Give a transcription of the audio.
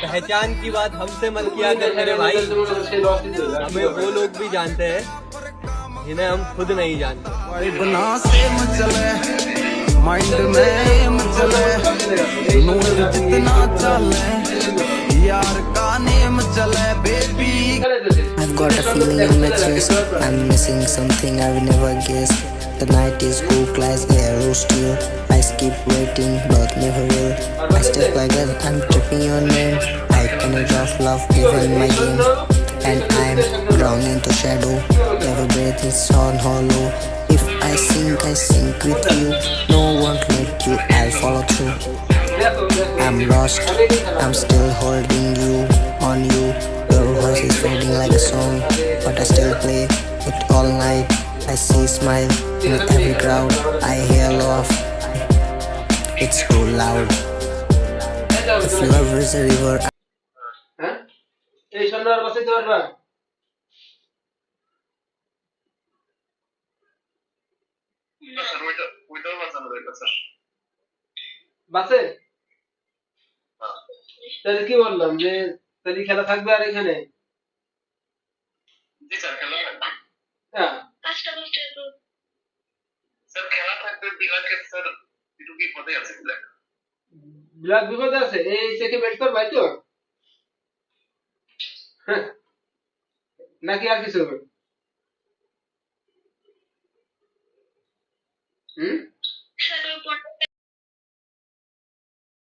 पहचान की बात हमसे मत किया कर मेरे भाई, हमें वो लोग भी जानते हैं जिन्हें हम खुद नहीं जानते। बना सेम चले माइंड में चले नूर जितना चले यार का नेम चले baby. I've got a feeling in my chest. I'm missing something I will never guess. The night is cool, class air still. I keep waiting, but never will. I step like that, I'm tripping your name. I cannot drop love even in my game. And I'm drawn into shadow. Every breath is on hollow. If I sink with you. No one let you, I'll follow through. I'm lost, I'm still holding you on you. Your voice is fading like a song, but I still play it all night. I see smile in every crowd. I hear laugh, it's too loud. If love is a river, হ্যাঁ এই সন্ধ্যা আর বাঁচাইতে পারবা? বাসে তাহলে কি বললাম যে তাহলে খেলা থাকবে আর এখানে? হ্যাঁ ব্ল্যাক বিপদে আছে, এই চেকে বেট কর ভাই তো। হ্যাঁ, নাকি আর কিছু? হুম